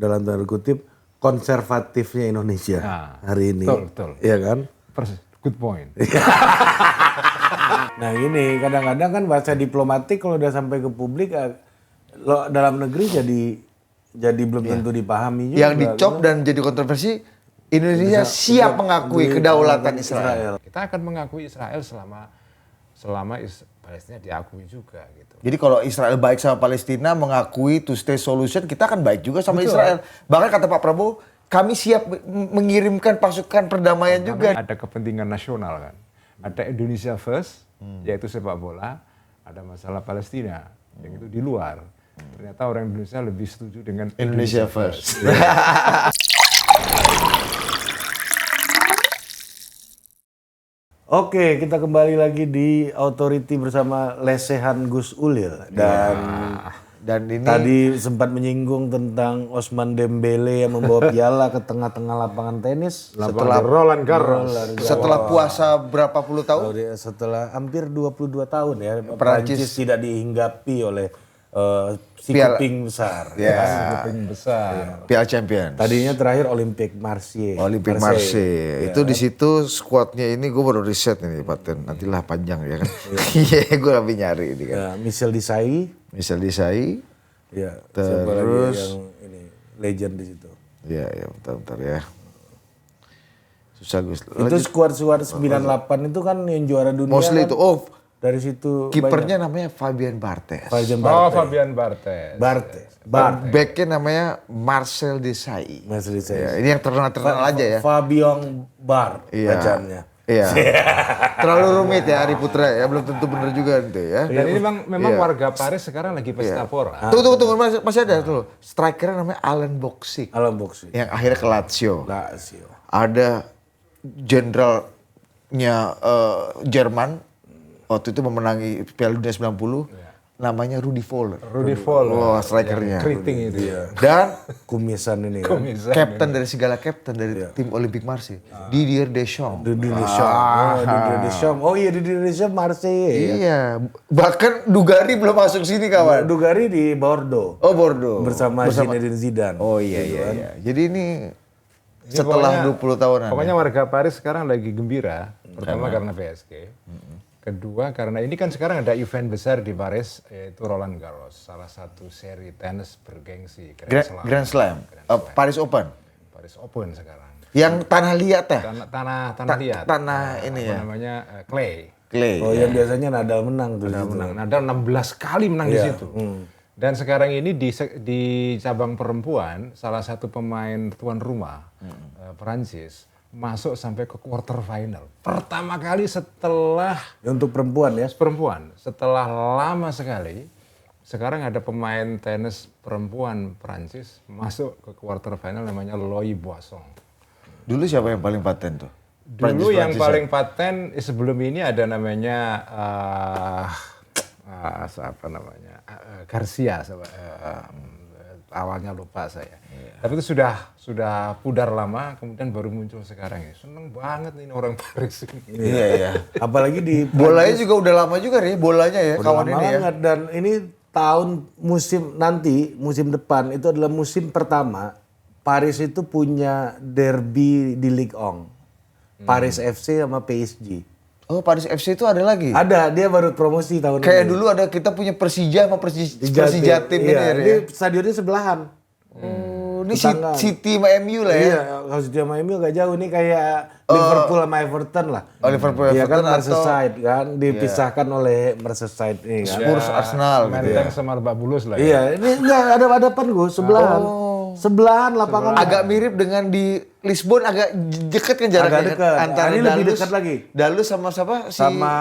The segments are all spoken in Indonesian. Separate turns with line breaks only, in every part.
dalam tanda kutip konservatifnya Indonesia hari ini.
Betul.
Iya kan?
Good point.
Nah ini kadang-kadang kan bahasa diplomatik kalau udah sampai ke publik dalam negeri jadi belum tentu dipahami juga.
Yang dicop dan jadi kontroversi, Indonesia siap mengakui kedaulatan Israel.
Kita akan mengakui Israel selama Palestina diakui juga gitu.
Jadi kalau Israel baik sama Palestina, mengakui two state solution, kita akan baik juga sama Israel. Bahkan kata Pak Prabowo, kami siap mengirimkan pasukan perdamaian juga.
Ada kepentingan nasional kan. Ada Indonesia first, yaitu sepak bola. Ada masalah Palestina, yang itu di luar. Ternyata orang Indonesia lebih setuju dengan
Indonesia first.
Oke, kita kembali lagi di Authority bersama lesehan Gus Ulil dan ini tadi sempat menyinggung tentang Ousmane Dembele yang membawa piala ke tengah-tengah lapangan tenis
setelah Roland Garros.
Setelah puasa berapa puluh tahun?
Setelah hampir 22 tahun ya, Prancis tidak dihinggapi oleh si kuping besar.
Si
kuping besar.
Piala Champions.
Tadinya terakhir Olympique Marseille.
Itu di situ skuadnya ini gue baru riset ini Paten. Nantilah panjang ya kan. Iya, gue lebih nyari ini kan.
Ya, Michel Desailly. Ya,
terus
yang ini legend di situ.
Iya, bentar ya. Susah Gus.
Itu skuad 98 itu kan yang juara dunia.
Mostly
kan?
itu.
Dari situ
kipernya namanya Fabien Barthez.
Fabian Barthez.
Backnya namanya Marcel Desailly. Ya, ini yang terkenal aja ya.
Fabian Bar bacaannya.
Iya. Terlalu rumit ya Ari Putra ya, belum tentu benar juga nanti ya.
Dan ini memang warga Paris sekarang lagi pesta pora.
Tunggu masih ada tuh. Strikernya namanya Alan Boksic. Yang akhirnya ke Lazio. Ada jenderalnya Jerman. Waktu itu memenangi Piala Dunia 90, namanya Rudi Voller. Wah, strikernya.
Keriting itu.
Dan
kumisan ini.
Kapten dari segala kapten dari tim Olympique Marseille, Didier Deschamps.
Didier Deschamps Marseille.
Iya. Bahkan Dugarry belum masuk sini kawan.
Dugarry di Bordeaux.
Oh, Bordeaux.
Bersama Zinedine Zidane.
Oh iya. Jadi ini setelah 20 tahunan.
Pokoknya warga Paris sekarang lagi gembira. Pertama karena PSG. Kedua karena ini kan sekarang ada event besar di Paris yaitu Roland Garros, salah satu seri tenis bergengsi
Grand Slam. Paris Open
sekarang.
Yang tanah liat ya?
Tanah liat.
Tanah ini ya.
Namanya clay.
Oh yang biasanya Nadal menang tuh.
Nadal 16 kali menang di situ. Dan sekarang ini di cabang perempuan salah satu pemain tuan rumah Perancis masuk sampai ke quarter final. Pertama kali setelah
untuk perempuan ya.
Setelah lama sekali. Sekarang ada pemain tenis perempuan Prancis masuk ke quarter final namanya Loïc Boisson.
Dulu siapa yang paling paten tuh?
Dulu yang paling paten sebelum ini ada namanya Garcia. Awalnya lupa saya. Tapi itu sudah pudar lama, kemudian baru muncul sekarang ya. Seneng banget nih orang Paris ini.
Iya.
Apalagi di
bolanya juga udah lama juga nih, bolanya ya kawan ini ya.
Dan ini musim depan itu adalah musim pertama Paris itu punya derby di Ligue 1. Paris FC sama PSG.
Oh, Paris FC itu ada lagi?
Ada, dia baru promosi tahun ini.
Kayak dulu ada kita punya Persija sama Persijatim ini ya.
Ini stadionnya sebelahan.
Ini City sama MU lah ya.
Iya, kalau City sama MU gak jauh, ini kayak Liverpool sama Everton lah.
Oh, Liverpool
Everton. Iya kan
atau
Merseyside kan dipisahkan oleh Merseyside ini kan.
Spurs Arsenal gitu ya.
Menteng sama Lebak Bulus lah ya.
Iya, ini enggak ada hadapan gue, sebelahan. Sebelahan lapangan.
Agak mirip dengan di Lisbon, agak dekat kan jaraknya.
Agak dekat.
Antara
ini lebih dekat lagi.
Dalus sama siapa?
Sama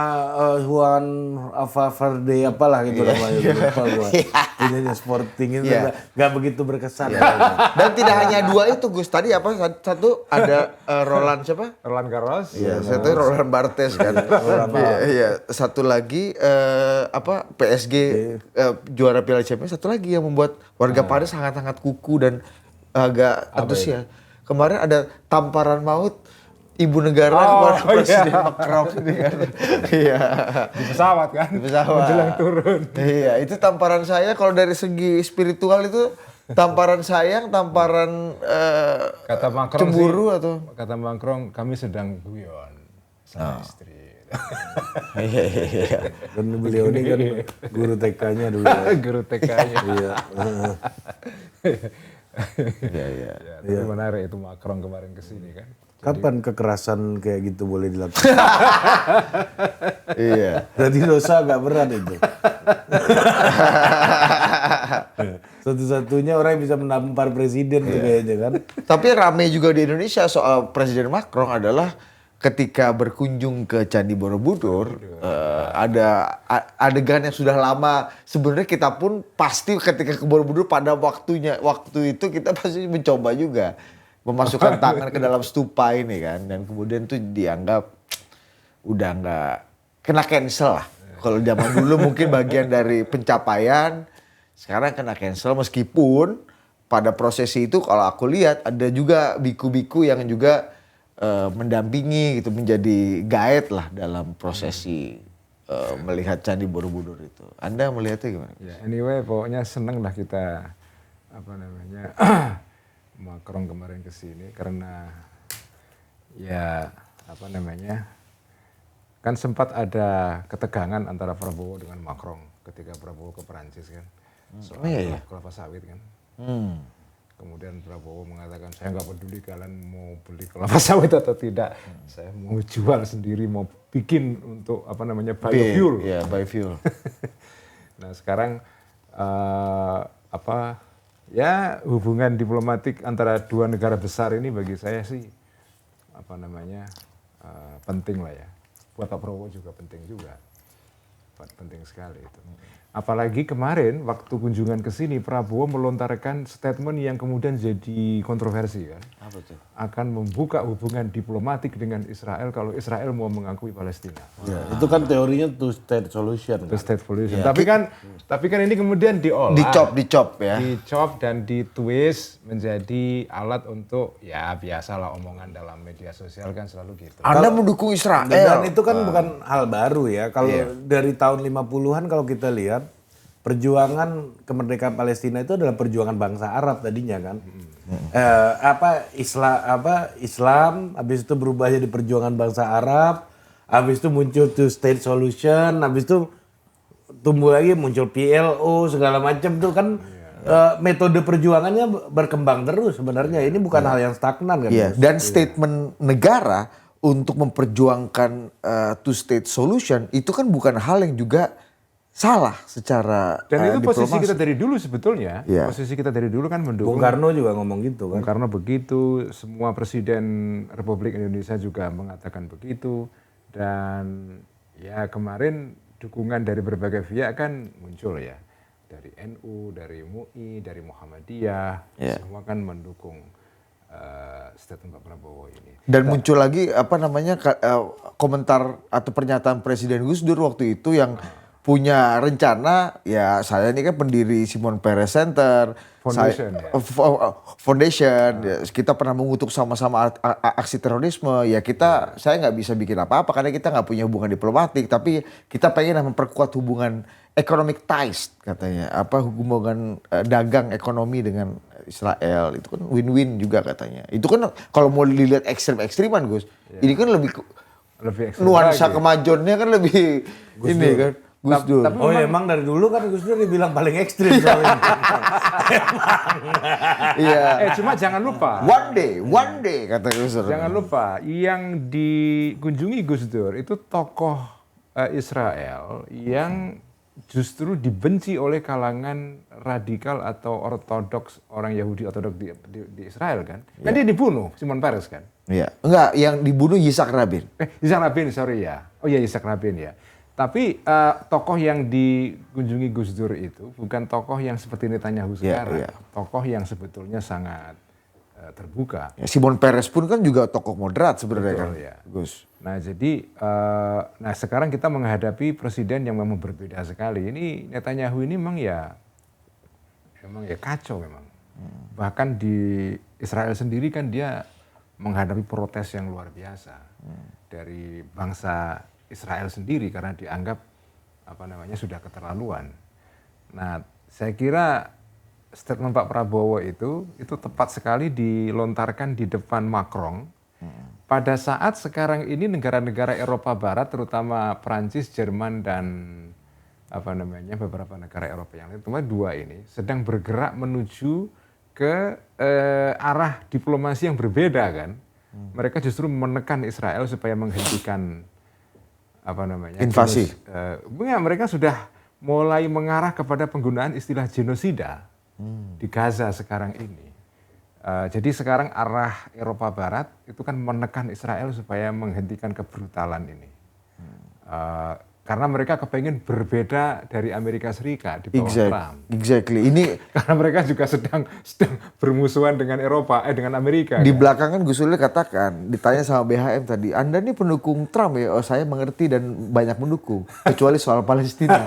Juan Verde apalah gitu namanya. Lupa gue. Ini Sporting itu nggak begitu berkesan.
Dan tidak hanya dua itu Gus. Tadi apa? Satu ada Roland siapa?
Roland Garros.
Iya, satu Roland Barthes kan. Iya, satu lagi PSG juara Piala Champions. Satu lagi yang membuat warga Paris sangat-sangat kuku dan agak antusias. Kemarin ada tamparan maut ibu negara kepada Presiden Macron ini kan. Iya.
Di pesawat kan?
Di pesawat.
Menjelang turun.
Iya, itu tamparan saya kalau dari segi spiritual itu Tamparan sayang, tamparan
Kata Macron
cemburu
sih,
atau?
kata Macron kami sedang guyon sama istri.
Iya, iya, iya.
Dan beliau ini kan guru TK-nya dulu. Ya.
Guru TK-nya.
Iya.
Iya, iya.
Ya, tapi menarik itu Macron kemarin kesini kan.
Kapan kekerasan kayak gitu boleh dilakukan?
Iya.
Berarti dosa agak berat itu. Satu-satunya orang yang bisa menampar presiden tuh kayaknya kan.
Tapi rame juga di Indonesia soal Presiden Macron adalah ketika berkunjung ke Candi Borobudur, ada adegan yang sudah lama sebenarnya kita pun pasti ketika ke Borobudur pada waktu itu kita pasti mencoba juga memasukkan tangan ke dalam stupa ini kan, dan kemudian tuh dianggap udah nggak kena cancel lah. Kalau zaman dulu mungkin bagian dari pencapaian, sekarang kena cancel meskipun pada prosesi itu kalau aku lihat ada juga biku-biku yang juga mendampingi gitu, menjadi guide lah dalam prosesi melihat Candi Borobudur itu. Anda melihatnya gimana?
Ya, anyway, pokoknya seneng lah kita Macron kemarin ke sini karena ya kan sempat ada ketegangan antara Prabowo dengan Macron ketika Prabowo ke Perancis kan soal kelapa sawit kan. Kemudian Prabowo mengatakan saya nggak peduli kalian mau beli kelapa sawit atau tidak, saya mau jual sendiri, mau bikin untuk biofuel.
Iya, biofuel.
Nah sekarang hubungan diplomatik antara dua negara besar ini bagi saya sih penting lah ya. Buat Pak Prabowo juga penting juga, penting sekali itu. Apalagi kemarin waktu kunjungan ke sini Prabowo melontarkan statement yang kemudian jadi kontroversi kan.
Apa tuh?
Akan membuka hubungan diplomatik dengan Israel kalau Israel mau mengakui Palestina.
Ya, itu kan teorinya two state solution.
Two state solution. Tapi kan ini kemudian diolah.
Dicop ya.
Dicop dan ditwist menjadi alat untuk ya biasalah omongan dalam media sosial kan selalu gitu.
Anda mendukung Israel.
Dan itu kan bukan hal baru ya. Kalau dari tahun 50-an kalau kita lihat perjuangan kemerdekaan Palestina itu adalah perjuangan bangsa Arab tadinya kan. Islam habis itu berubah jadi perjuangan bangsa Arab, habis itu muncul two state solution, habis itu tumbuh lagi muncul PLO segala macam tuh kan. Metode perjuangannya berkembang terus sebenarnya. Ini bukan hal yang stagnan kan.
Dan statement negara untuk memperjuangkan two state solution itu kan bukan hal yang juga salah secara
dan itu posisi
diplomasi.
kita dari dulu sebetulnya. Posisi kita dari dulu kan mendukung.
Bung Karno juga ngomong gitu kan.
Bung Karno begitu, semua presiden Republik Indonesia juga mengatakan begitu. Dan ya kemarin dukungan dari berbagai pihak kan muncul ya. Dari NU, dari MUI, dari Muhammadiyah, semua kan mendukung statement Pak Prabowo ini.
Dan muncul lagi komentar atau pernyataan Presiden Gus Dur waktu itu yang punya rencana, ya saya ini kan pendiri Shimon Peres Center, Foundation, ya, kita pernah mengutuk sama-sama aksi terorisme, ya saya nggak bisa bikin apa-apa karena kita nggak punya hubungan diplomatik, tapi kita pengen memperkuat hubungan economic ties katanya, hubungan dagang ekonomi dengan Israel, itu kan win-win juga katanya. Itu kan kalau mau dilihat ekstrim-ekstriman Gus, ini kan lebih nuansa kemajonnya kan lebih Gus ini Dur. Kan. Gus Dur.
Oh ya, emang dari dulu kan Gus Dur dibilang paling ekstrim soalnya.
Iya.
Cuma jangan lupa.
One day kata Gus Dur.
Jangan lupa yang dikunjungi Gus Dur itu tokoh Israel yang justru dibenci oleh kalangan radikal atau ortodoks, orang Yahudi ortodoks di Israel kan. Kan dia dibunuh, Shimon Peres kan.
Iya. Enggak, yang dibunuh Yitzhak Rabin.
Yitzhak Rabin, sorry ya. Oh iya Yitzhak Rabin ya. Tapi tokoh yang dikunjungi Gus Dur itu bukan tokoh yang seperti Netanyahu sekarang. Tokoh yang sebetulnya sangat terbuka.
Ya, Shimon Peres pun kan juga tokoh moderat sebenarnya kan.
Ya.
Gus.
Nah jadi, sekarang kita menghadapi presiden yang memang berbeda sekali. Ini Netanyahu ini memang ya kacau memang. Bahkan di Israel sendiri kan dia menghadapi protes yang luar biasa dari bangsa Israel sendiri karena dianggap sudah keterlaluan. Nah, saya kira statement Pak Prabowo itu tepat sekali dilontarkan di depan Macron. Pada saat sekarang ini negara-negara Eropa Barat, terutama Prancis, Jerman, dan beberapa negara Eropa yang lain, terutama 2 ini, sedang bergerak menuju ke arah diplomasi yang berbeda kan. Mereka justru menekan Israel supaya menghentikan
invasi.
Mereka sudah mulai mengarah kepada penggunaan istilah genosida di Gaza sekarang ini. Jadi sekarang arah Eropa Barat itu kan menekan Israel supaya menghentikan kebrutalan ini. Karena mereka kepengen berbeda dari Amerika Serikat di bawah Trump.
Exactly. Ini
Karena mereka juga sedang bermusuhan dengan dengan Amerika.
di belakangan Gus Ulil katakan, ditanya sama BHM tadi, Anda ini pendukung Trump ya? Oh, saya mengerti dan banyak mendukung, kecuali soal Palestina.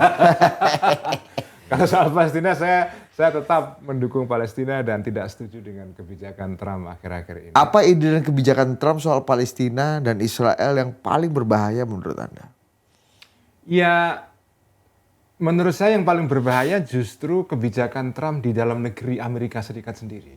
Kalau soal Palestina saya tetap mendukung Palestina dan tidak setuju dengan kebijakan Trump akhir-akhir ini.
Apa ide dan kebijakan Trump soal Palestina dan Israel yang paling berbahaya menurut Anda?
Ya, menurut saya yang paling berbahaya justru kebijakan Trump di dalam negeri Amerika Serikat sendiri.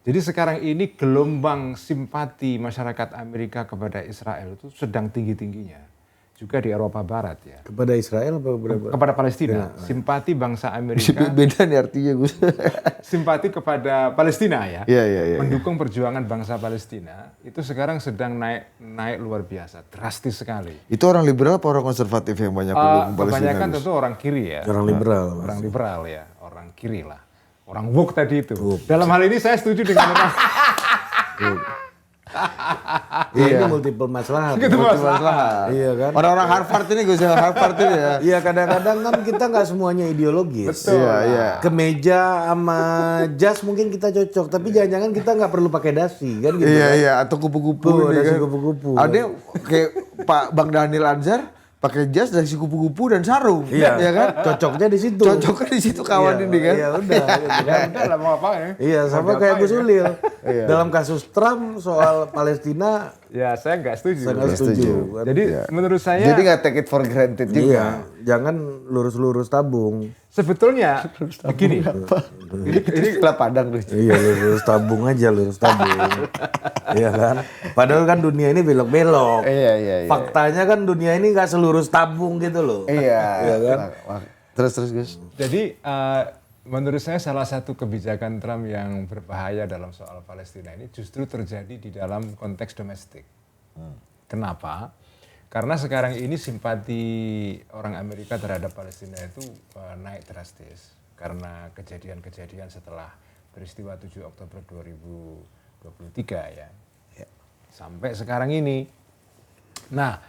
Jadi sekarang ini gelombang simpati masyarakat Amerika kepada Israel itu sedang tinggi-tingginya. Juga di Eropa Barat ya.
Kepada Israel apa berapa?
Kepada Palestina. Simpati bangsa Amerika.
Beda nih artinya Gus.
Simpati kepada Palestina ya.
Iya.
Mendukung perjuangan bangsa Palestina itu sekarang sedang naik luar biasa, drastis sekali.
Itu orang liberal apa orang konservatif yang banyak mendukung Palestina?
Kebanyakan tentu orang kiri ya.
Orang liberal.
Orang liberal ya, orang kiri lah. Orang woke tadi itu. Dalam hal ini saya setuju dengan orang.
Ini multiple maslahat. Iya kan?
Orang-orang Harvard ini Gus, Harvard ini ya.
Iya kadang-kadang kan kita nggak semuanya ideologis.
Betul.
Iya.
Kemeja sama jas mungkin kita cocok, tapi jangan-jangan kita nggak perlu pakai dasi kan gitu.
Iya, atau kupu-kupu.
Dasi
kan.
kupu-kupu.
Ada kayak Pak Bang Daniel Anzar pakai jas dari kupu-kupu dan sarung.
Iya
kan?
Cocoknya di situ.
Cocoknya di situ kawan ini kan.
Iya udah.
Ya udah lah mau apa ya.
Iya sama kayak Gus Ulil. Dalam kasus Trump soal Palestina.
Ya saya nggak setuju.
Saya nggak setuju.
Jadi menurut saya.
Jadi nggak take it for granted juga.
Iya, jangan lurus-lurus tabung.
Sebetulnya begini.
Ini setelah Padang tuh.
Iya lurus tabung aja lurus tabung. Iya kan. Padahal kan dunia ini belok-belok.
Iya.
Faktanya kan dunia ini nggak selurus tabung gitu loh.
Iya
kan.
Terus Gus.
Jadi menurut saya salah satu kebijakan Trump yang berbahaya dalam soal Palestina ini justru terjadi di dalam konteks domestik. Kenapa? Karena sekarang ini simpati orang Amerika terhadap Palestina itu naik drastis karena kejadian-kejadian setelah peristiwa 7 Oktober 2023 ya. Sampai sekarang ini. Nah,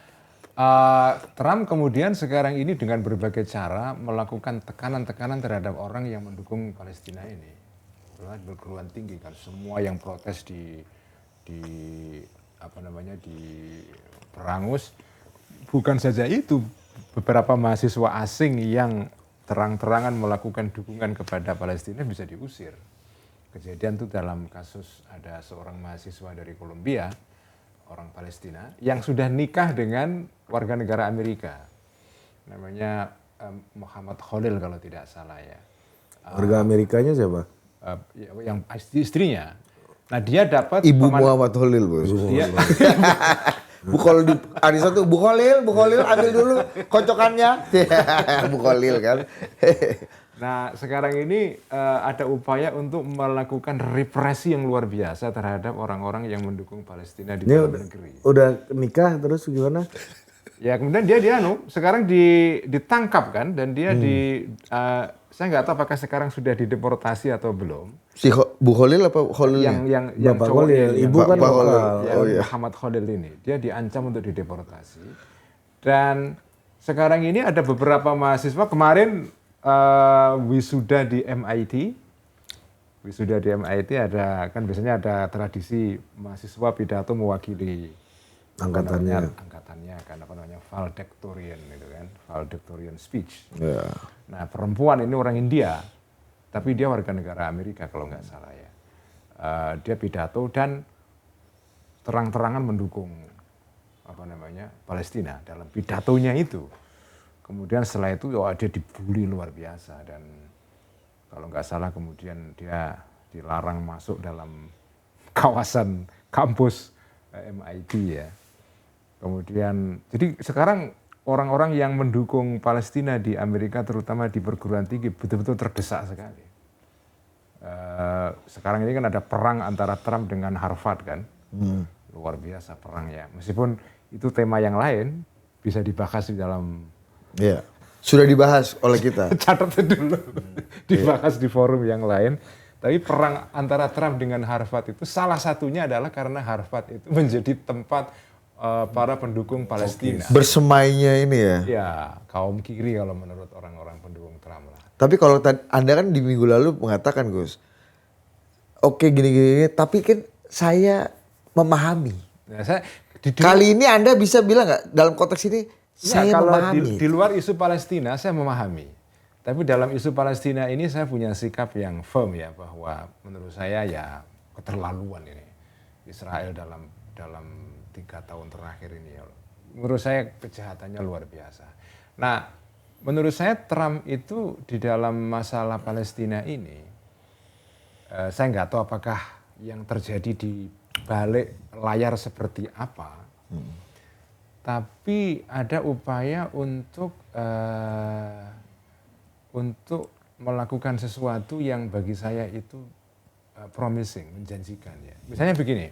Trump kemudian sekarang ini dengan berbagai cara melakukan tekanan-tekanan terhadap orang yang mendukung Palestina ini. Berkeruan tinggi kan semua yang protes di Perangus. Bukan saja itu, beberapa mahasiswa asing yang terang-terangan melakukan dukungan kepada Palestina bisa diusir. Kejadian itu dalam kasus ada seorang mahasiswa dari Kolombia, orang Palestina, yang sudah nikah dengan warga negara Amerika. Namanya Muhammad Khalil kalau tidak salah ya.
Warga Amerikanya siapa?
Yang istrinya. Nah dia dapat...
Ibu Muhammad Khalil Bos.
Dia,
Bu Khalil di Arisa tuh Bu Khalil ambil dulu kocokannya. Bu Khalil kan.
Nah sekarang ini ada upaya untuk melakukan represi yang luar biasa terhadap orang-orang yang mendukung Palestina di dalam negeri.
Udah nikah terus gimana?
Ya kemudian dia sekarang ditangkap kan dan dia saya nggak tahu apakah sekarang sudah dideportasi atau belum.
Si Bu Khalil apa Khalil?
Yang
Bapak
cowok
Khalil,
ini,
ibu kan lokal.
Muhammad Khalil ini, dia diancam untuk dideportasi. Dan sekarang ini ada beberapa mahasiswa kemarin wisuda di MIT. Wisuda di MIT ada kan biasanya ada tradisi mahasiswa pidato mewakili angkatannya kan valedictorian gitu kan, valedictorian speech.
Yeah.
Nah perempuan ini orang India, tapi dia warga negara Amerika kalau nggak salah ya. Dia pidato dan terang-terangan mendukung Palestina dalam pidatonya itu. Kemudian setelah itu dia dibully luar biasa dan Kalau nggak salah kemudian dia dilarang masuk dalam kawasan kampus MIT ya. Kemudian, jadi sekarang orang-orang yang mendukung Palestina di Amerika, terutama di perguruan tinggi, betul-betul terdesak sekali. Sekarang ini kan ada perang antara Trump dengan Harvard kan, luar biasa perangnya. Meskipun itu tema yang lain, bisa dibahas di dalam.
Iya. Sudah dibahas oleh kita.
Catat dulu, dibahas di forum yang lain. Tapi perang antara Trump dengan Harvard itu salah satunya adalah karena Harvard itu menjadi tempat para pendukung Palestina.
Bersemainya ini ya.
Ya, kaum kiri kalau menurut orang-orang pendukung Trump lah.
Tapi kalau Anda kan di minggu lalu mengatakan Gus, oke gini-gini, tapi kan saya memahami.
Nah,
Kali ini Anda bisa bilang nggak dalam konteks ini saya
kalau
memahami.
di luar isu Palestina saya memahami. Tapi dalam isu Palestina ini saya punya sikap yang firm ya, bahwa menurut saya ya keterlaluan ini Israel dalam 3 tahun terakhir ini ya. Menurut saya kejahatannya luar biasa. Nah, menurut saya Trump itu di dalam masalah Palestina ini, saya nggak tahu apakah yang terjadi di balik layar seperti apa. Tapi ada upaya untuk melakukan sesuatu yang bagi saya itu promising, menjanjikan ya. Misalnya begini,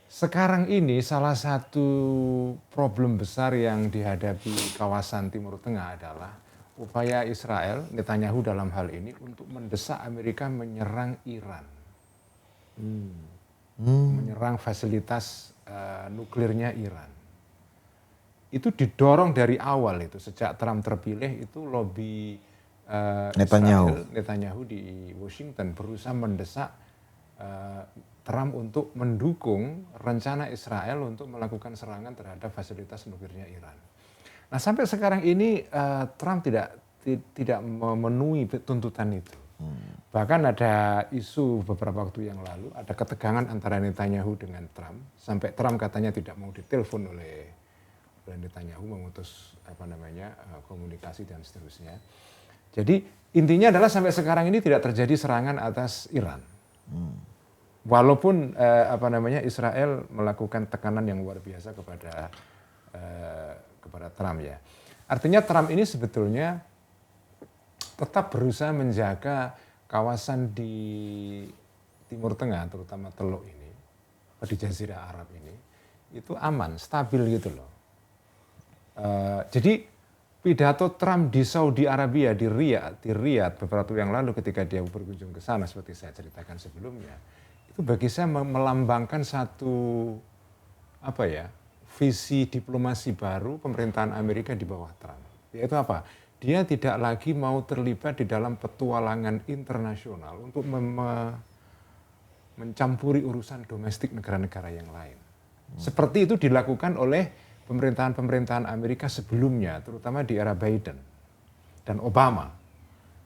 sekarang ini salah satu problem besar yang dihadapi kawasan Timur Tengah adalah upaya Israel, Netanyahu dalam hal ini, untuk mendesak Amerika menyerang Iran. Menyerang fasilitas nuklirnya Iran. Itu didorong dari awal itu, sejak Trump terpilih itu lobby Netanyahu di Washington berusaha mendesak Trump untuk mendukung rencana Israel untuk melakukan serangan terhadap fasilitas nuklirnya Iran. Nah, sampai sekarang ini Trump tidak memenuhi tuntutan itu. Bahkan ada isu beberapa waktu yang lalu, ada ketegangan antara Netanyahu dengan Trump, sampai Trump katanya tidak mau ditelepon oleh Netanyahu, memutus komunikasi dan seterusnya. Jadi intinya adalah sampai sekarang ini tidak terjadi serangan atas Iran. Walaupun Israel melakukan tekanan yang luar biasa kepada Trump ya. Artinya Trump ini sebetulnya tetap berusaha menjaga kawasan di Timur Tengah, terutama Teluk ini, di Jazirah Arab ini, itu aman, stabil gitu loh. Jadi pidato Trump di Saudi Arabia, di Riyadh beberapa waktu yang lalu ketika dia berkunjung ke sana, seperti saya ceritakan sebelumnya, itu bagi saya melambangkan satu visi diplomasi baru pemerintahan Amerika di bawah Trump. Yaitu apa? Dia tidak lagi mau terlibat di dalam petualangan internasional untuk mencampuri urusan domestik negara-negara yang lain. Seperti itu dilakukan oleh pemerintahan-pemerintahan Amerika sebelumnya, terutama di era Biden dan Obama.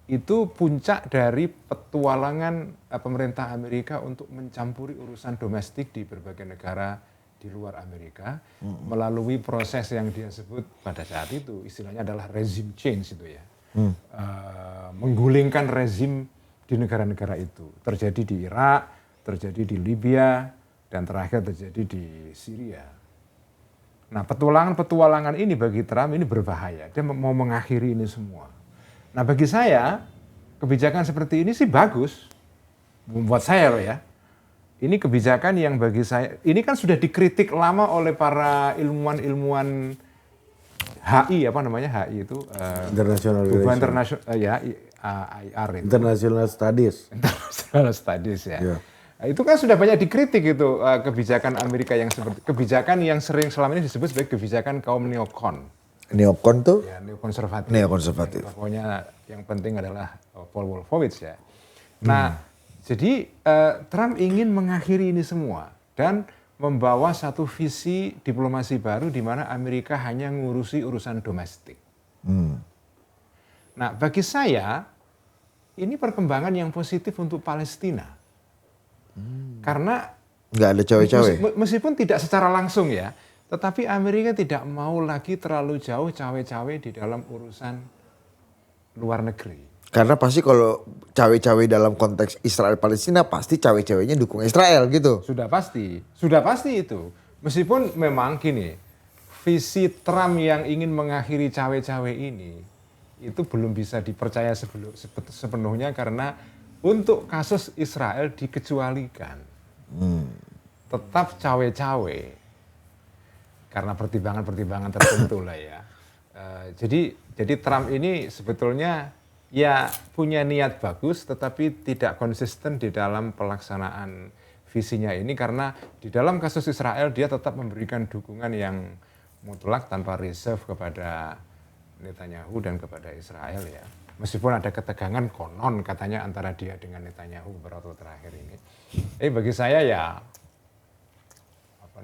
Itu puncak dari petualangan pemerintah Amerika untuk mencampuri urusan domestik di berbagai negara di luar Amerika melalui proses yang dia sebut pada saat itu istilahnya adalah regime change itu ya. Menggulingkan rezim di negara-negara itu. Terjadi di Irak, terjadi di Libya, dan terakhir terjadi di Syria. Nah, petualangan ini bagi Trump ini berbahaya. Dia mau mengakhiri ini semua. Nah, bagi saya kebijakan seperti ini sih bagus. Buat saya loh ya. Ini kebijakan yang bagi saya, ini kan sudah dikritik lama oleh para ilmuwan HI, HI itu
International
IR itu.
International Studies.
International Studies ya.
Yeah.
Nah, itu kan sudah banyak dikritik itu kebijakan Amerika yang seperti kebijakan yang sering selama ini disebut sebagai kebijakan kaum neokon.
Neokon tuh?
Ya, neokonservatif.
Neokonservatif.
Pokoknya yang penting adalah Paul Wolfowitz ya. Nah, jadi Trump ingin mengakhiri ini semua dan membawa satu visi diplomasi baru di mana Amerika hanya ngurusi urusan domestik. Nah, bagi saya ini perkembangan yang positif untuk Palestina. Karena
nggak ada cawe-cawe.
Meskipun tidak secara langsung ya, tetapi Amerika tidak mau lagi terlalu jauh cawe-cawe di dalam urusan luar negeri.
Karena pasti kalau cawe-cawe dalam konteks Israel Palestina pasti cawe-cawenya dukung Israel gitu.
Sudah pasti itu. Meskipun memang gini, visi Trump yang ingin mengakhiri cawe-cawe ini itu belum bisa dipercaya sepenuhnya karena untuk kasus Israel dikecualikan. Tetap cawe-cawe karena pertimbangan-pertimbangan tertentu lah ya. Jadi Trump ini sebetulnya ya punya niat bagus tetapi tidak konsisten di dalam pelaksanaan visinya ini karena di dalam kasus Israel dia tetap memberikan dukungan yang mutlak tanpa reserve kepada Netanyahu dan kepada Israel ya. Meskipun ada ketegangan konon katanya antara dia dengan Netanyahu beberapa waktu terakhir ini. Bagi saya ya apa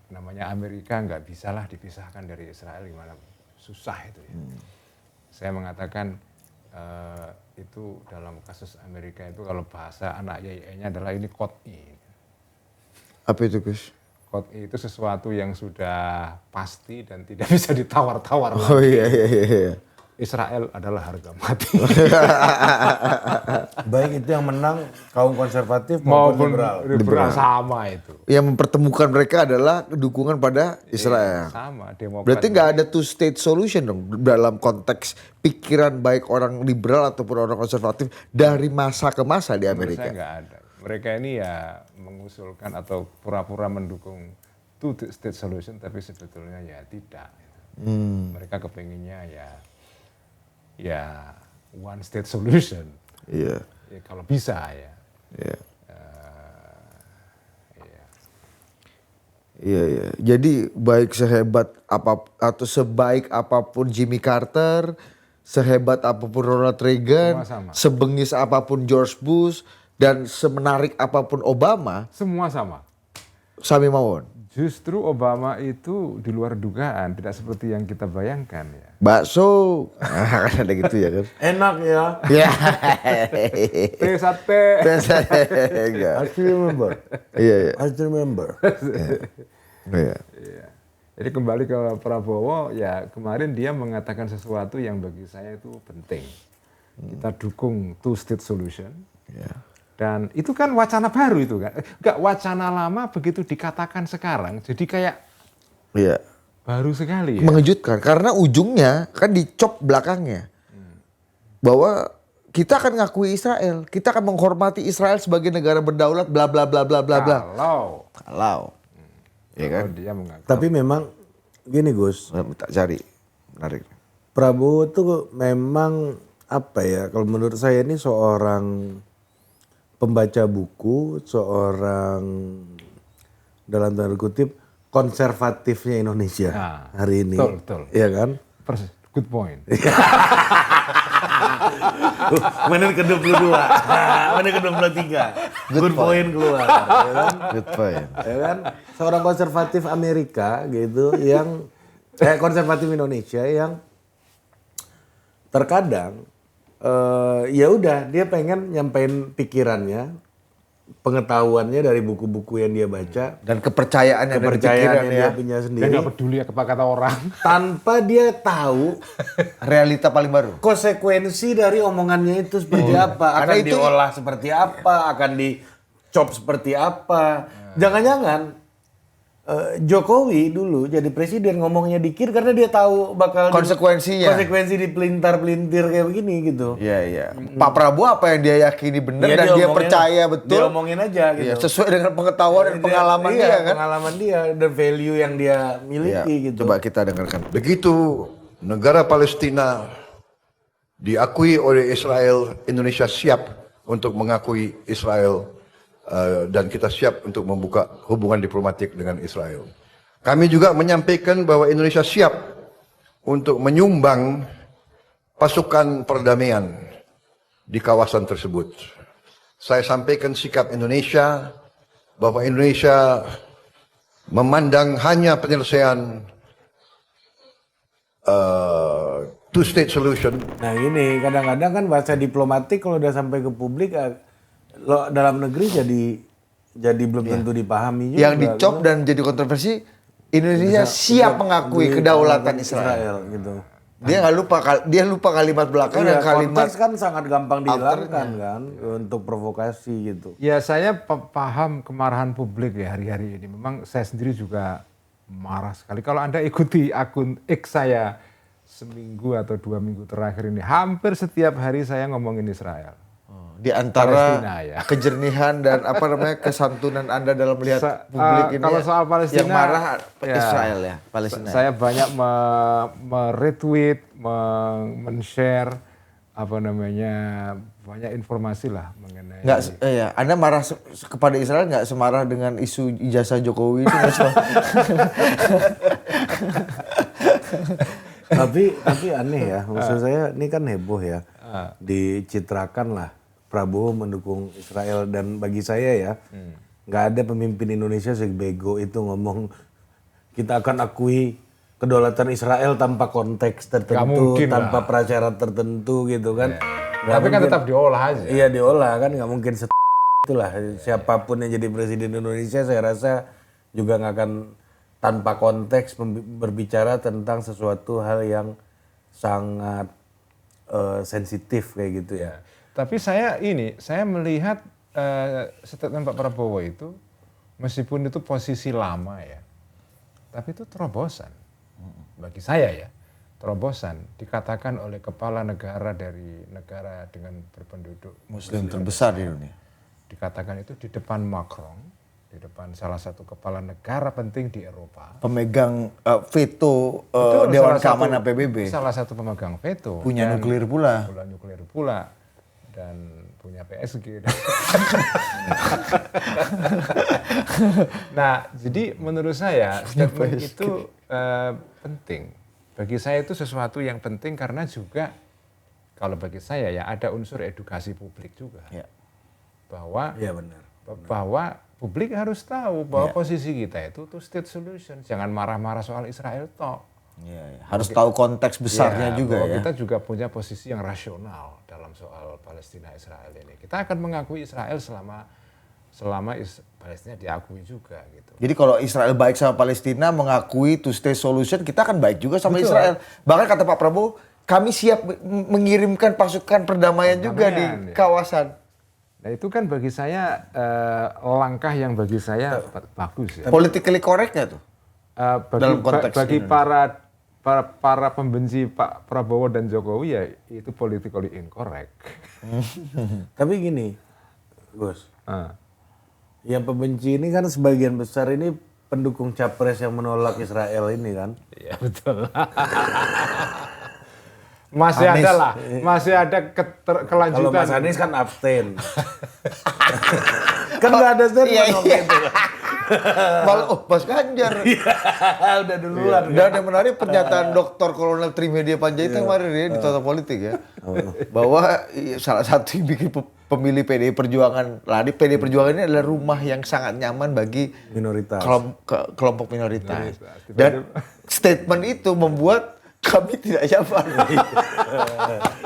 namanya Amerika nggak bisalah dipisahkan dari Israel, gimana susah itu ya. Saya mengatakan itu dalam kasus Amerika itu kalau bahasa anak yayanya adalah ini qot'i.
Apa itu Gus?
Qot'i itu sesuatu yang sudah pasti dan tidak bisa ditawar-tawar.
Oh iya.
Israel adalah harga mati.
Baik itu yang menang kaum konservatif maupun
liberal sama itu.
Yang mempertemukan mereka adalah dukungan pada Israel.
Sama, Demokrat.
Berarti nggak ada two state solution dong dalam konteks pikiran baik orang liberal ataupun orang konservatif dari masa ke masa di Amerika.
Menurut saya nggak ada. Mereka ini ya mengusulkan atau pura-pura mendukung two state solution tapi sebetulnya ya tidak. Mereka kepinginnya ya one state solution.
Iya.
Ya, kalau bisa ya.
Iya. Iya. Jadi baik sehebat atau sebaik apapun Jimmy Carter, sehebat apapun Ronald Reagan,
Semua sama.
sebengis apapun George Bush, dan semenarik apapun Obama,
Semua sama.
sami mawon.
Justru Obama itu di luar dugaan, tidak seperti yang kita bayangkan ya.
Bakso, kan ada gitu ya kan?
Enak ya.
Ya.
Teh sate.
Enggak.
I still remember.
Iya.
I still remember.
Iya.
Iya. Jadi kembali ke Prabowo, ya kemarin dia mengatakan sesuatu yang bagi saya itu penting. Kita dukung two state solution.
Iya.
Dan itu kan wacana baru itu kan. Enggak, wacana lama begitu dikatakan sekarang jadi kayak
Iya.
baru sekali ya.
Mengejutkan karena ujungnya kan dicop belakangnya. Bahwa kita akan ngakui Israel, kita akan menghormati Israel sebagai negara berdaulat bla bla bla bla bla bla. Kalau. Iya kan?
Kalau dia mengaku.
Tapi memang gini Gus,
Tak cari. Menarik.
Prabowo tuh memang apa ya, kalau menurut saya ini seorang pembaca buku, seorang dalam tanda kutip konservatifnya Indonesia hari ini.
Betul.
Iya kan?
Persis, good point.
Menit ke-22, menit ke-23, good point keluar. Ya kan?
Good point.
Ya kan? Seorang konservatif Amerika gitu yang konservatif Indonesia yang terkadang ya udah dia pengen nyampein pikirannya, pengetahuannya dari buku-buku yang dia baca,
Dan kepercayaannya dari
kepercayaan
pikiran
yang
ya.
dia punya
Dia
sendiri,
nggak peduli apa kata orang.
tanpa dia tahu
Realita paling baru.
konsekuensi dari omongannya itu seperti apa,
Karena
akan
itu-
diolah seperti apa, akan dicop seperti apa. Jangan-jangan Jokowi dulu jadi presiden ngomongnya dikit karena dia tahu bakal
Konsekuensinya.
konsekuensi dipelintar-pelintir kayak begini gitu.
Iya. Pak Prabowo apa yang dia yakini benar
Iya,
dan dia
omongin-
percaya betul.
Dia omongin aja gitu.
Iya, sesuai dengan pengetahuan dan pengalaman
Iya,
dia kan.
pengalaman dia dan value yang dia miliki
Iya,
gitu.
coba kita dengarkan.
Begitu negara Palestina diakui oleh Israel, Indonesia siap untuk mengakui Israel dan kita siap untuk membuka hubungan diplomatik dengan Israel. Kami juga menyampaikan bahwa Indonesia siap untuk menyumbang pasukan perdamaian di kawasan tersebut. Saya sampaikan sikap Indonesia bahwa Indonesia memandang hanya penyelesaian two state solution.
Nah ini kadang-kadang kan bahasa diplomatik kalau udah sampai ke publik lo dalam negeri jadi belum tentu dipahami juga.
Yang dicop dan jadi kontroversi, Indonesia siap mengakui kedaulatan Israel.
gitu.
Dia lupa kalimat belakang
Iya,
dan kalimat
konteks kan sangat gampang dihilangkan kan untuk provokasi gitu.
Ya saya paham kemarahan publik ya hari-hari ini. Memang saya sendiri juga marah sekali. Kalau Anda ikuti akun X saya seminggu atau 2 minggu terakhir ini, hampir setiap hari saya ngomongin Israel.
di antara
Palestina, ya.
kejernihan dan kesantunan Anda dalam melihat publik ini.
Kalau soal Palestina,
yang marah
ya,
Israel ya, Palestina.
Saya banyak me-retweet, men-share banyak informasi lah mengenai.
Anda marah kepada Israel nggak semarah dengan isu ijazah Jokowi itu?
tapi aneh ya, maksud saya ini kan heboh ya, dicitrakan lah Prabowo mendukung Israel, dan bagi saya ya nggak ada pemimpin Indonesia sebego itu ngomong kita akan akui kedaulatan Israel tanpa konteks tertentu, tanpa prasyarat tertentu gitu kan.
Tapi kan tetap diolah aja.
Iya diolah kan, nggak mungkin itulah siapapun yang jadi presiden Indonesia saya rasa juga nggak akan tanpa konteks berbicara tentang sesuatu hal yang sangat sensitif kayak gitu ya.
Tapi saya melihat statement Pak Prabowo itu, meskipun itu posisi lama ya, tapi itu terobosan. Bagi saya ya, terobosan dikatakan oleh kepala negara dari negara dengan berpenduduk
Muslim terbesar di dunia.
Dikatakan itu di depan Macron, di depan salah satu kepala negara penting di Eropa.
Pemegang veto Dewan Keamanan PBB.
Salah satu pemegang veto.
Punya nuklir pula.
Punya nuklir pula. Dan punya PSG. Nah, jadi menurut saya statement itu penting. Bagi saya itu sesuatu yang penting karena juga kalau bagi saya ya ada unsur edukasi publik juga.
Ya.
Bahwa publik harus tahu bahwa posisi kita itu two state solution. Jangan marah-marah soal Israel toh.
Ya. Harus tahu konteks besarnya juga
bahwa
ya.
Kita juga punya posisi yang rasional dalam soal Palestina Israel ini. Kita akan mengakui Israel selama Palestina diakui juga gitu.
Jadi kalau Israel baik sama Palestina, mengakui two state solution, kita akan baik juga sama Israel. Bahkan kata Pak Prabowo, kami siap mengirimkan pasukan perdamaian juga di kawasan.
Nah itu kan bagi saya langkah yang bagi saya bagus ya.
Politically correct nggak tuh? Dalam konteks
bagi para pembenci Pak Prabowo dan Jokowi ya itu politically incorrect.
Tapi gini, Gus, yang pembenci ini kan sebagian besar ini pendukung capres yang menolak Israel ini kan?
Iya betul. Masih ada kelanjutan.
Kalau Mas Anies kan abstain. Kan nggak ada statement waktu itu.
Malah, Mas Ganjar.
Udah duluan.
Dan yang menarik pernyataan Dr. Kolonel Trimedia Panjaitan kemarin ya di Total Politik ya. Bahwa salah satu yang bikin pemilih PDI Perjuangan lari, PDI Perjuangan ini adalah rumah yang sangat nyaman bagi
minoritas.
Kelompok minoritas. Dan statement itu membuat kami tidak nyaman.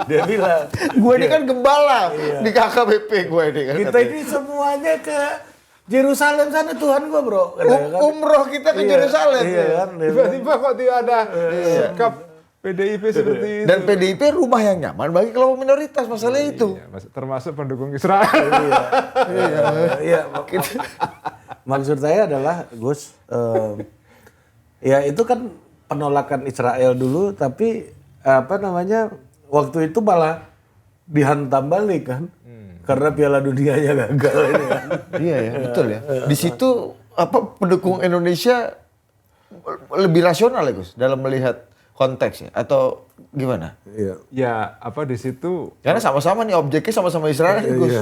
Dia bilang,
gue ini kan gembala di KKBP gue ini kan.
Kita ini semuanya ke Yerusalem sana Tuhan gua bro.
Umroh kita ke Yerusalem.
Iya kan.
Tiba-tiba kok tidak ada sikap PDIP seperti itu.
Dan PDIP rumah yang nyaman bagi kelompok minoritas, masalah itu.
Termasuk pendukung Israel.
Iya. Maksud saya adalah Gus, ya itu kan penolakan Israel dulu, tapi waktu itu malah dihantam balik kan. Karena Piala Dunianya gagal ini kan.
Iya ya, betul ya. Di situ pendukung Indonesia lebih rasional ya Gus dalam melihat konteks ya atau gimana?
Iya.
Ya, di situ
karena sama-sama nih objeknya sama-sama Israel Gus.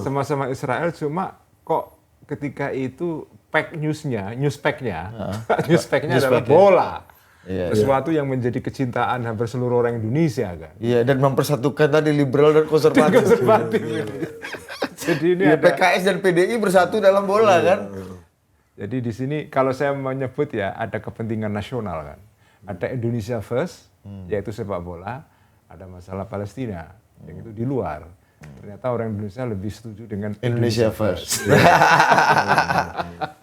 Sama-sama Israel, cuma kok ketika itu newspacknya adalah bola.
Iya,
sesuatu yang menjadi kecintaan hampir seluruh orang Indonesia kan.
Iya, dan mempersatukan tadi liberal dan konservatif.
Jadi ini ada
PKS dan PDI bersatu dalam bola kan.
Jadi di sini kalau saya menyebut ya ada kepentingan nasional kan. Ada Indonesia First, yaitu sepak bola. Ada masalah Palestina, yang itu di luar. Ternyata orang Indonesia lebih setuju dengan
Indonesia First.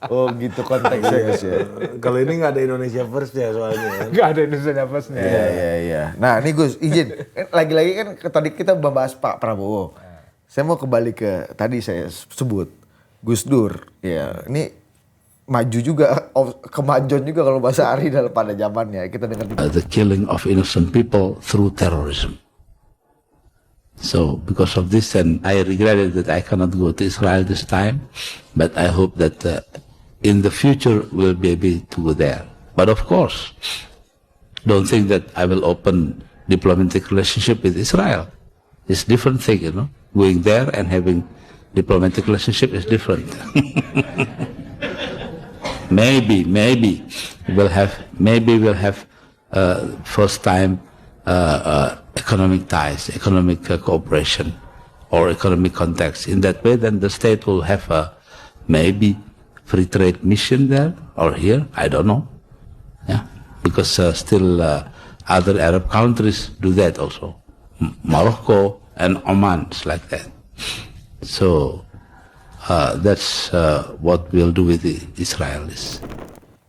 Oh gitu konteksnya Gus ya.
Kalau ini nggak ada Indonesia First ya soalnya. Ya.
Nggak ada Indonesia First-nya.
Iya. Nah ini Gus izin, lagi-lagi kan tadi kita membahas Pak Prabowo. Saya mau kembali ke tadi saya sebut Gus Dur. Ya ini maju juga, kemajuan juga kalau bahasa Ari dalam pada zamannya. Kita dengar dulu.
The killing of innocent people through terrorism. So because of this, and I regretted that I cannot go to Israel this time, but I hope that in the future we'll be able to go there. But of course, don't think that I will open diplomatic relationship with Israel. It's different thing, you know. Going there and having diplomatic relationship is different. maybe we'll have first time economic ties, economic cooperation, or economic contacts. In that way, then the state will have a maybe free trade mission there or here. I don't know. Yeah, because still other Arab countries do that also. Morocco and Oman is like that. So that's what we'll do with the Israelis.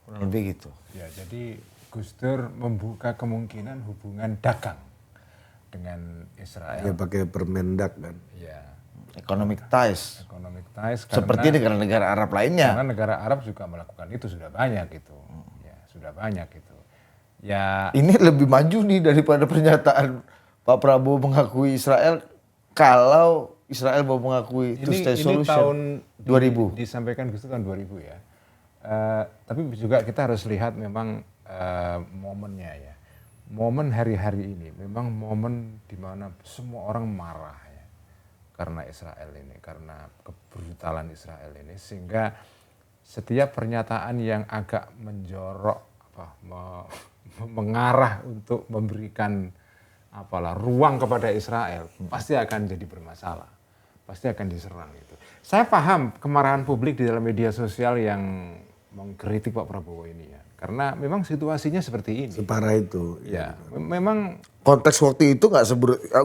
Kurang lebih gitu.
Ya, jadi Gus Dur membuka kemungkinan hubungan dagang dengan Israel.
Ya pakai Permendak kan.
Ya,
Economic ties.
economic ties
Seperti
karena,
negara-negara Arab lainnya.
karena negara Arab juga melakukan itu sudah banyak gitu. Ya, sudah banyak gitu. Ya,
Ini lebih maju nih daripada pernyataan Pak Prabowo mengakui Israel kalau Israel mau mengakui two state
ini
solution.
tahun
2000.
disampaikan Gus Dur tahun 2000 ya. Tapi juga kita harus lihat memang momennya ya. Momen hari-hari ini memang momen di mana semua orang marah ya karena Israel ini, karena kebrutalan Israel ini, sehingga setiap pernyataan yang agak menjorok mengarah untuk memberikan ruang kepada Israel pasti akan jadi bermasalah, pasti akan diserang itu. Saya paham kemarahan publik di dalam media sosial yang mengkritik Pak Prabowo ini ya, karena memang situasinya seperti ini.
Separah itu.
Ya, memang
Konteks waktu itu nggak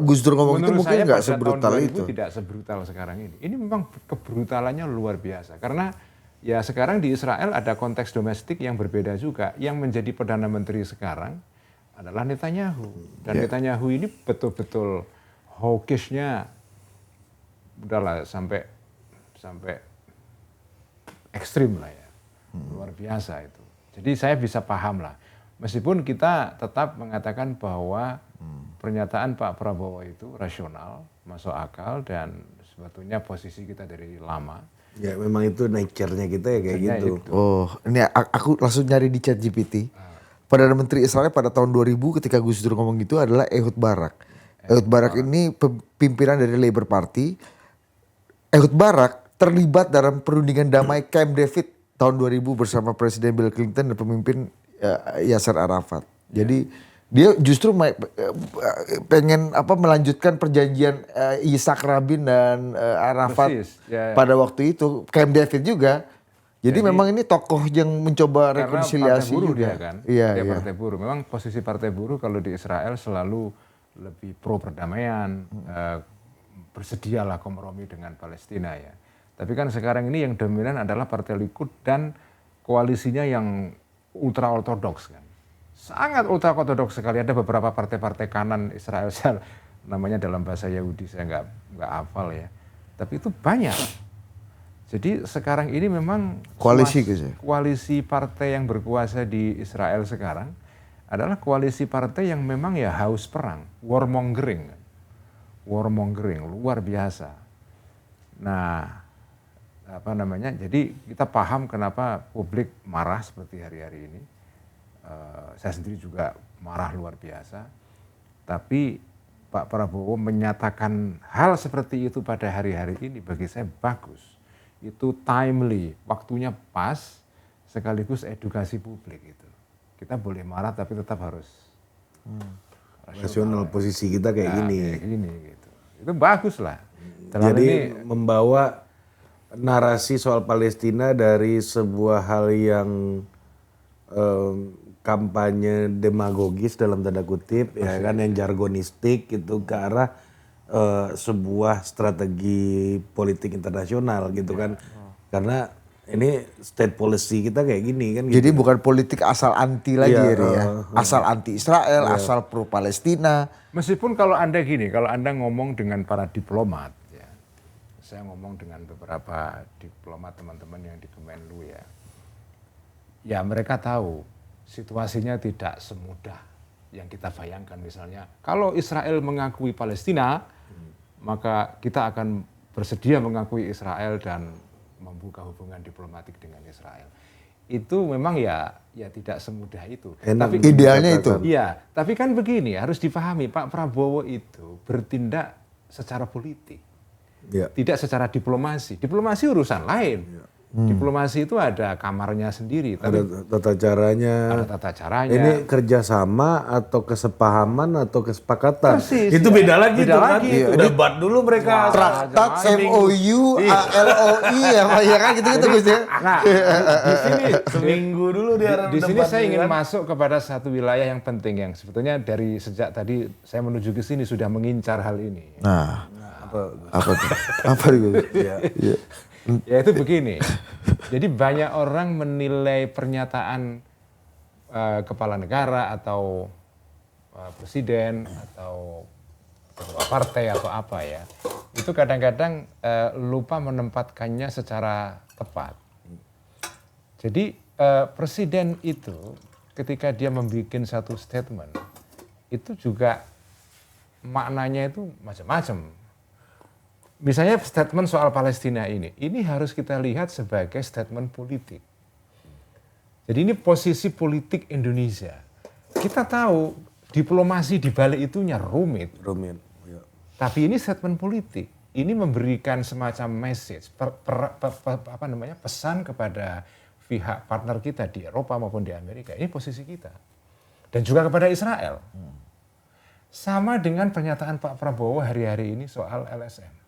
Gus Dur ngomong itu
menurut
mungkin
saya
nggak
pada
sebrutal
tahun 2000
itu.
tidak sebrutal sekarang ini. Ini memang kebrutalannya luar biasa, karena ya sekarang di Israel ada konteks domestik yang berbeda juga. Yang menjadi Perdana Menteri sekarang adalah Netanyahu. Dan Netanyahu ini betul-betul hawkishnya udahlah sampai ekstrim lah ya. Luar biasa itu. Jadi saya bisa paham lah. Meskipun kita tetap mengatakan bahwa pernyataan Pak Prabowo itu rasional, masuk akal, dan sebetulnya posisi kita dari lama.
Ya memang itu nature-nya kita ya kayak gitu.
Oh, ini aku langsung nyari di ChatGPT. Perdana Menteri Israel pada tahun 2000 ketika Gus Dur ngomong gitu adalah Ehud Barak. Ehud Barak ini pimpinan dari Labour Party. Ehud Barak terlibat dalam perundingan damai Camp David tahun 2000 bersama Presiden Bill Clinton dan pemimpin Yasser Arafat. Jadi dia justru pengen melanjutkan perjanjian Yitzhak Rabin dan Arafat.
Persis, ya.
Pada waktu itu Camp David juga. Jadi memang ini tokoh yang mencoba rekonsiliasi
Partai buruh
juga.
dia kan.
Iya,
Dia
iya.
Partai buruh. Memang posisi Partai Buruh kalau di Israel selalu lebih pro perdamaian, bersedialah kompromi dengan Palestina ya. Tapi kan sekarang ini yang dominan adalah Partai Likud dan koalisinya yang ultra ortodoks kan. Sangat ultra ortodoks sekali. Ada beberapa partai-partai kanan Israel namanya dalam bahasa Yahudi saya nggak hafal ya. Tapi itu banyak. Jadi sekarang ini memang koalisi partai yang berkuasa di Israel sekarang adalah koalisi partai yang memang ya haus perang, warmongering luar biasa. Nah, jadi kita paham kenapa publik marah seperti hari-hari ini. Saya sendiri juga marah luar biasa. Tapi Pak Prabowo menyatakan hal seperti itu pada hari-hari ini bagi saya bagus. Itu timely, waktunya pas, sekaligus edukasi publik itu. Kita boleh marah tapi tetap harus
rasional. Posisi kita kayak gini.
Kayak gini gitu. Itu bagus lah.
Jadi membawa narasi soal Palestina dari sebuah hal yang kampanye demagogis dalam tanda kutip, ya kan, yang jargonistik itu ke arah sebuah strategi politik internasional gitu kan. Karena Ini state policy kita kayak gini kan.
Jadi
gitu.
bukan politik asal anti lagi ya. Asal anti Israel, asal pro Palestina.
Meskipun kalau Anda ngomong dengan para diplomat, ya, saya ngomong dengan beberapa diplomat teman-teman yang di Kemenlu ya mereka tahu situasinya tidak semudah yang kita bayangkan. Misalnya kalau Israel mengakui Palestina, maka kita akan bersedia mengakui Israel dan membuka hubungan diplomatik dengan Israel. Itu memang ya tidak semudah itu.
Tapi
idealnya itu.
Iya, tapi kan begini, harus dipahami Pak Prabowo itu bertindak secara politik.
Ya.
Tidak secara diplomasi. Diplomasi urusan lain. Diplomasi itu ada kamarnya sendiri.
Ada tata caranya.
Ada tata caranya.
Ini kerjasama atau kesepahaman atau kesepakatan.
Persis,
itu
ya.
beda lagi
Beda
tuh
lagi
kan.
itu.
Debat dulu mereka.
Traktat MOU, LOI ya kan gitu Gus ya.
Nah, di sini
Seminggu dulu dia
di sini
debat
saya
ini
ingin
kan.
masuk kepada satu wilayah yang penting yang sebetulnya dari sejak tadi saya menuju ke sini sudah mengincar hal ini.
Nah, apa tuh? Apa Gus? Iya.
Ya itu begini. Jadi banyak orang menilai pernyataan kepala negara atau presiden atau ketua partai atau apa ya. Itu kadang-kadang lupa menempatkannya secara tepat. Jadi presiden itu ketika dia membuat satu statement itu juga maknanya itu macam-macam. Misalnya statement soal Palestina ini harus kita lihat sebagai statement politik. Jadi ini posisi politik Indonesia. Kita tahu diplomasi di balik itunya rumit.
Ya.
Tapi ini statement politik. Ini memberikan semacam message, pesan kepada pihak partner kita di Eropa maupun di Amerika. Ini posisi kita. Dan juga kepada Israel. Sama dengan pernyataan Pak Prabowo hari-hari ini soal LSM.